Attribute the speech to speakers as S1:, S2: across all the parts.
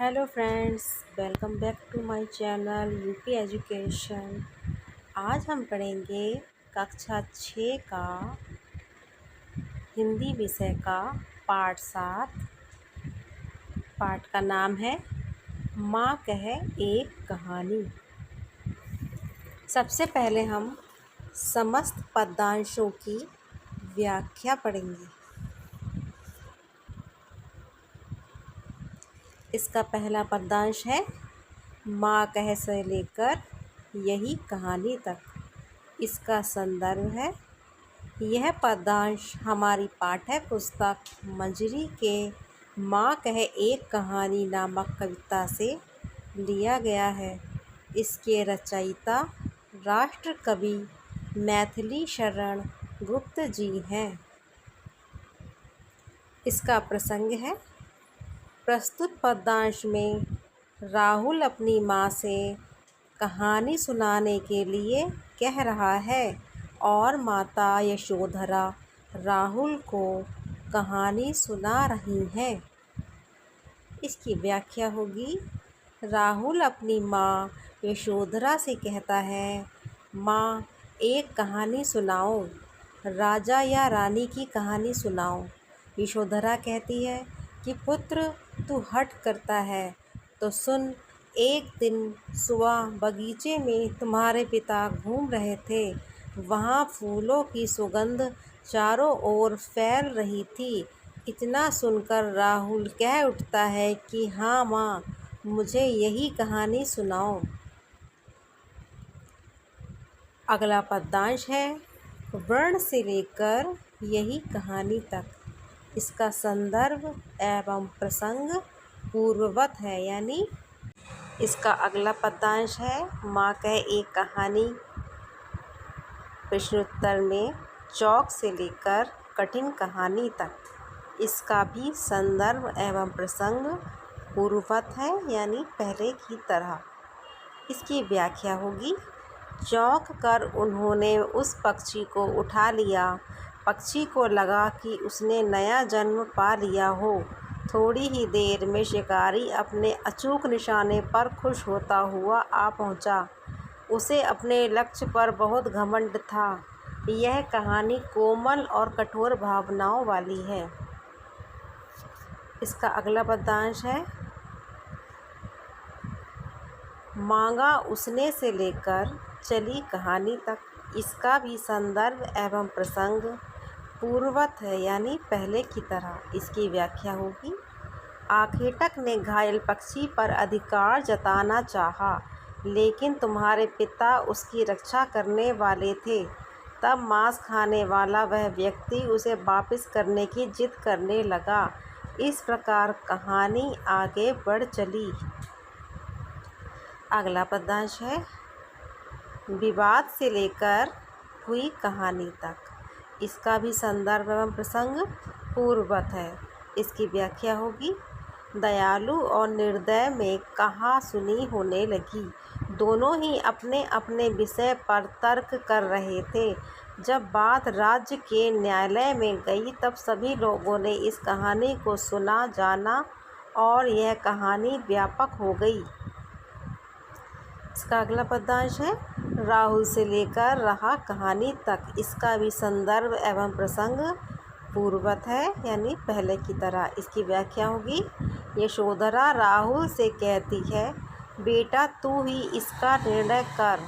S1: Hello friends, welcome back to my channel UP education. आज हम पढ़ेंगे कक्षा 6 का हिंदी विषय का पाठ 7। पाठ का नाम है माँ कहे एक कहानी। सबसे पहले हम समस्त पद्यांशों की व्याख्या पढ़ेंगे। इसका पहला पद्यांश है माँ कहे से लेकर यही कहानी तक। इसका संदर्भ है, यह पद्यांश हमारी पाठ्य पुस्तक मंजरी के माँ कहे एक कहानी नामक कविता से लिया गया है। इसके रचयिता राष्ट्र कवि मैथिली शरण गुप्त जी हैं। इसका प्रसंग है, प्रस्तुत पद्यांश में राहुल अपनी माँ से कहानी सुनाने के लिए कह रहा है और माता यशोधरा राहुल को कहानी सुना रही हैं। इसकी व्याख्या होगी, राहुल अपनी माँ यशोधरा से कहता है, माँ एक कहानी सुनाओ, राजा या रानी की कहानी सुनाओ। यशोधरा कहती है कि पुत्र तू हठ करता है तो सुन, एक दिन सुबह बगीचे में तुम्हारे पिता घूम रहे थे। वहाँ फूलों की सुगंध चारों ओर फैल रही थी। इतना सुनकर राहुल कह उठता है कि हाँ माँ, मुझे यही कहानी सुनाओ। अगला पद्यांश है, वर्ण से लेकर यही कहानी तक। इसका संदर्भ एवं प्रसंग पूर्ववत है, यानी इसका अगला पद्यांश है माँ कहे एक कहानी। प्रश्नोत्तर में चौक से लेकर कठिन कहानी तक। इसका भी संदर्भ एवं प्रसंग पूर्ववत है, यानी पहले की तरह। इसकी व्याख्या होगी, चौंक कर उन्होंने उस पक्षी को उठा लिया। पक्षी को लगा कि उसने नया जन्म पा लिया हो। थोड़ी ही देर में शिकारी अपने अचूक निशाने पर खुश होता हुआ आ पहुंचा। उसे अपने लक्ष्य पर बहुत घमंड था। यह कहानी कोमल और कठोर भावनाओं वाली है। इसका अगला पद्यांश है, मांगा उसने से लेकर चली कहानी तक। इसका भी संदर्भ एवं प्रसंग पूर्ववत है, यानी पहले की तरह। इसकी व्याख्या होगी, आखेटक ने घायल पक्षी पर अधिकार जताना चाहा, लेकिन तुम्हारे पिता उसकी रक्षा करने वाले थे। तब मांस खाने वाला वह व्यक्ति उसे वापस करने की जिद करने लगा। इस प्रकार कहानी आगे बढ़ चली। अगला पद्यांश है, विवाद से लेकर हुई कहानी तक। इसका भी संदर्भ एवं प्रसंग पूर्ववत है। इसकी व्याख्या होगी, दयालु और निर्दय में कहा सुनी होने लगी। दोनों ही अपने अपने विषय पर तर्क कर रहे थे। जब बात राज्य के न्यायालय में गई तब सभी लोगों ने इस कहानी को सुना, जाना और यह कहानी व्यापक हो गई। इसका अगला पद्यांश है, राहुल से लेकर रहा कहानी तक। इसका भी संदर्भ एवं प्रसंग पूर्ववत है, यानी पहले की तरह। इसकी व्याख्या होगी, यशोधरा राहुल से कहती है, बेटा तू ही इसका निर्णय कर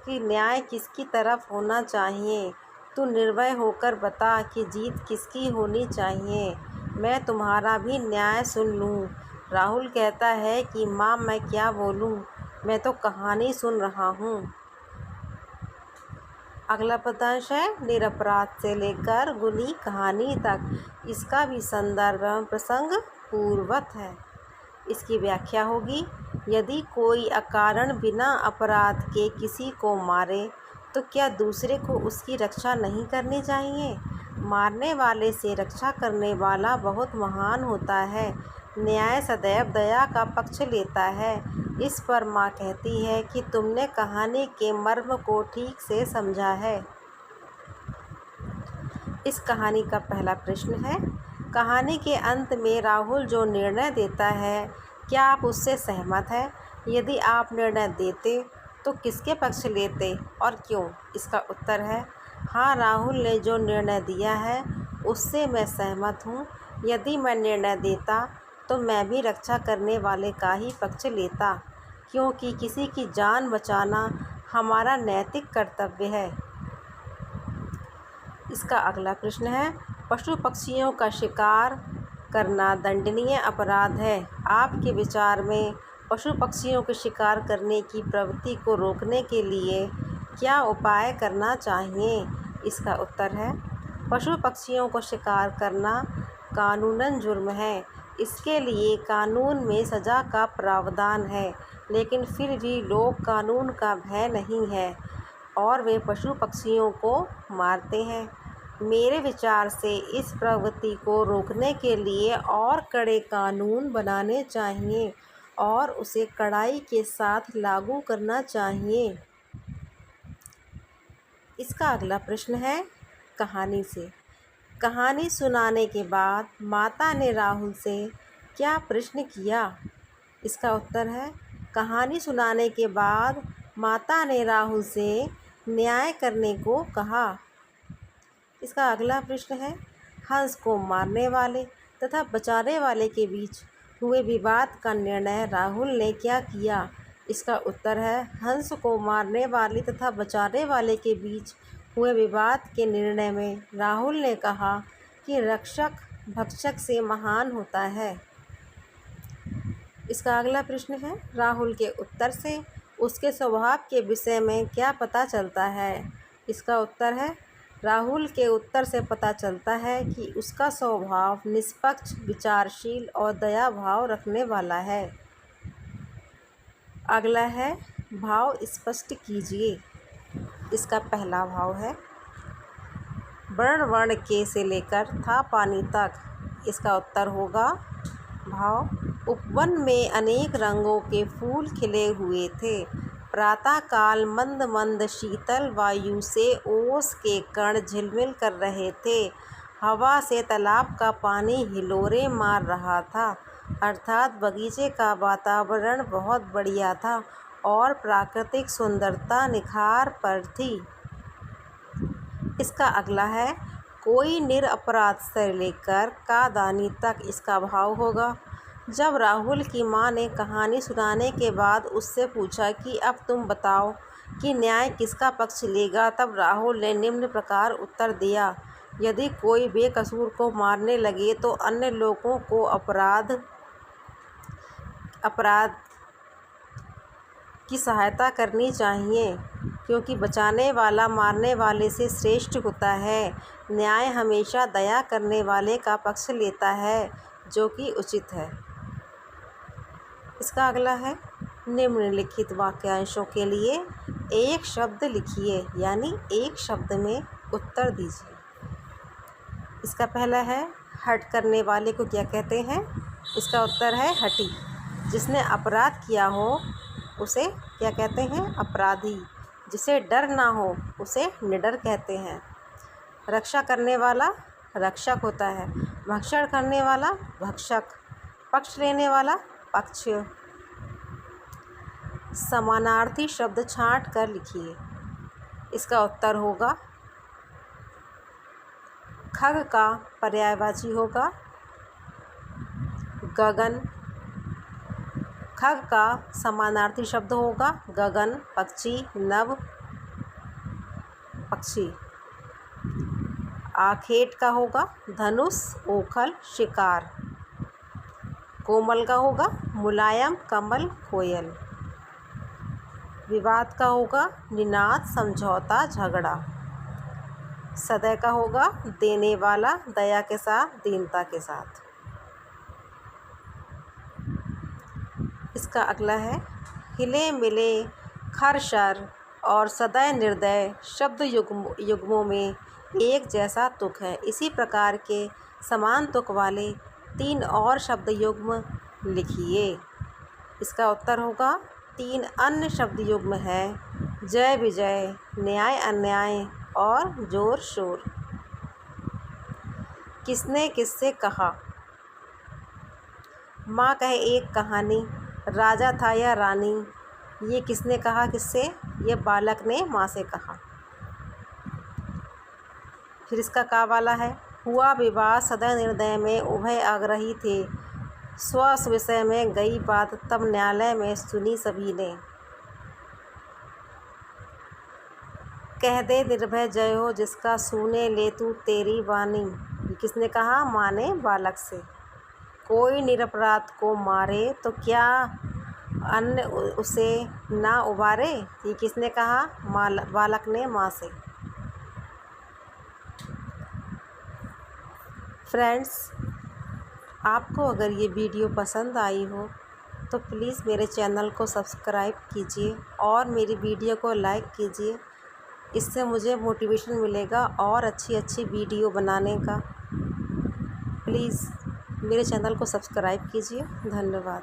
S1: कि न्याय किसकी तरफ होना चाहिए। तू निर्भय होकर बता कि जीत किसकी होनी चाहिए। मैं तुम्हारा भी न्याय सुन लूँ। राहुल कहता है कि माँ मैं क्या बोलूँ, मैं तो कहानी सुन रहा हूँ। अगला पद्यांश है, निरपराध से लेकर गुनी कहानी तक। इसका भी संदर्भ एवं प्रसंग पूर्ववत है। इसकी व्याख्या होगी, यदि कोई अकारण बिना अपराध के किसी को मारे तो क्या दूसरे को उसकी रक्षा नहीं करनी चाहिए। मारने वाले से रक्षा करने वाला बहुत महान होता है। न्याय सदैव दया का पक्ष लेता है। इस पर माँ कहती है कि तुमने कहानी के मर्म को ठीक से समझा है। इस कहानी का पहला प्रश्न है, कहानी के अंत में राहुल जो निर्णय देता है क्या आप उससे सहमत हैं? यदि आप निर्णय देते तो किसके पक्ष लेते और क्यों? इसका उत्तर है हाँ, राहुल ने जो निर्णय दिया है उससे मैं सहमत हूँ। यदि मैं निर्णय देता तो मैं भी रक्षा करने वाले का ही पक्ष लेता, क्योंकि किसी की जान बचाना हमारा नैतिक कर्तव्य है। इसका अगला प्रश्न है, पशु पक्षियों का शिकार करना दंडनीय अपराध है। आपके विचार में पशु पक्षियों के शिकार करने की प्रवृत्ति को रोकने के लिए क्या उपाय करना चाहिए? इसका उत्तर है पशु पक्षियों को शिकार करना कानूनन जुर्म है। इसके लिए कानून में सज़ा का प्रावधान है, लेकिन फिर भी लोग कानून का भय नहीं है और वे पशु पक्षियों को मारते हैं। मेरे विचार से इस प्रवृत्ति को रोकने के लिए और कड़े कानून बनाने चाहिए और उसे कड़ाई के साथ लागू करना चाहिए। इसका अगला प्रश्न है, कहानी से। कहानी सुनाने के बाद माता ने राहुल से क्या प्रश्न किया? इसका उत्तर है कहानी सुनाने के बाद माता ने राहुल से न्याय करने को कहा। इसका अगला प्रश्न है, हंस को मारने वाले तथा बचाने वाले के बीच हुए विवाद का निर्णय राहुल ने क्या किया? इसका उत्तर है हंस को मारने वाले तथा बचाने वाले के बीच हुए विवाद के निर्णय में राहुल ने कहा कि रक्षक भक्षक से महान होता है। इसका अगला प्रश्न है, राहुल के उत्तर से उसके स्वभाव के विषय में क्या पता चलता है? इसका उत्तर है राहुल के उत्तर से पता चलता है कि उसका स्वभाव निष्पक्ष, विचारशील और दया भाव रखने वाला है। अगला है, भाव स्पष्ट कीजिए। इसका पहला भाव है, वर्ण वर्ण के से लेकर था पानी तक। इसका उत्तर होगा भाव, उपवन में अनेक रंगों के फूल खिले हुए थे। प्रातःकाल मंद मंद शीतल वायु से ओस के कण झिलमिल कर रहे थे। हवा से तालाब का पानी हिलोरे मार रहा था, अर्थात बगीचे का वातावरण बहुत बढ़िया था और प्राकृतिक सुंदरता निखार पर थी। इसका अगला है, कोई निरपराध से लेकर कादानी तक। इसका भाव होगा, जब राहुल की माँ ने कहानी सुनाने के बाद उससे पूछा कि अब तुम बताओ कि न्याय किसका पक्ष लेगा, तब राहुल ने निम्न प्रकार उत्तर दिया, यदि कोई बेकसूर को मारने लगे तो अन्य लोगों को अपराध की सहायता करनी चाहिए, क्योंकि बचाने वाला मारने वाले से श्रेष्ठ होता है। न्याय हमेशा दया करने वाले का पक्ष लेता है, जो कि उचित है। इसका अगला है, निम्नलिखित वाक्यांशों के लिए एक शब्द लिखिए, यानी एक शब्द में उत्तर दीजिए। इसका पहला है, हट करने वाले को क्या कहते हैं? इसका उत्तर है हठी। जिसने अपराध किया हो उसे क्या कहते हैं? अपराधी। जिसे डर ना हो उसे निडर कहते हैं। रक्षा करने वाला रक्षक होता है। भक्षण करने वाला भक्षक। पक्ष लेने वाला पक्ष। समानार्थी शब्द छांट कर लिखिए। इसका उत्तर होगा, खग का पर्यायवाची होगा गगन। खग का समानार्थी शब्द होगा गगन, पक्षी, नभ, पक्षी। आखेट का होगा धनुष, ओखल, शिकार। कोमल का होगा मुलायम, कमल, कोयल। विवाद का होगा निनाद, समझौता, झगड़ा। सदय का होगा देने वाला, दया के साथ, दीनता के साथ। इसका अगला है, हिले मिले, खरशर और सदय निर्दय शब्द युग्मों में एक जैसा तुक है। इसी प्रकार के समान तुक वाले 3 और शब्द युग्म लिखिए। इसका उत्तर होगा, 3 अन्य शब्द युग्म हैं जय विजय, न्याय अन्याय और जोर शोर। किसने किससे कहा? माँ कहे एक कहानी, राजा था या रानी। ये किसने कहा किससे? ये बालक ने माँ से कहा। फिर इसका का वाला है, हुआ विवाद सदय निर्णय में उभय आग्रही थे, स्व विषय में गई बात तब न्यायालय में सुनी सभी ने। कह दे निर्भय जय हो जिसका सुने ले तू तेरी वाणी। ये किसने कहा? माँ ने बालक से। कोई निरपराध को मारे तो क्या अन्य उसे ना उबारे। ये किसने कहा? बालक ने माँ से। फ्रेंड्स, आपको अगर ये वीडियो पसंद आई हो तो प्लीज़ मेरे चैनल को सब्सक्राइब कीजिए और मेरी वीडियो को लाइक कीजिए। इससे मुझे मोटिवेशन मिलेगा और अच्छी अच्छी वीडियो बनाने का। प्लीज़ मेरे चैनल को सब्सक्राइब कीजिए। धन्यवाद।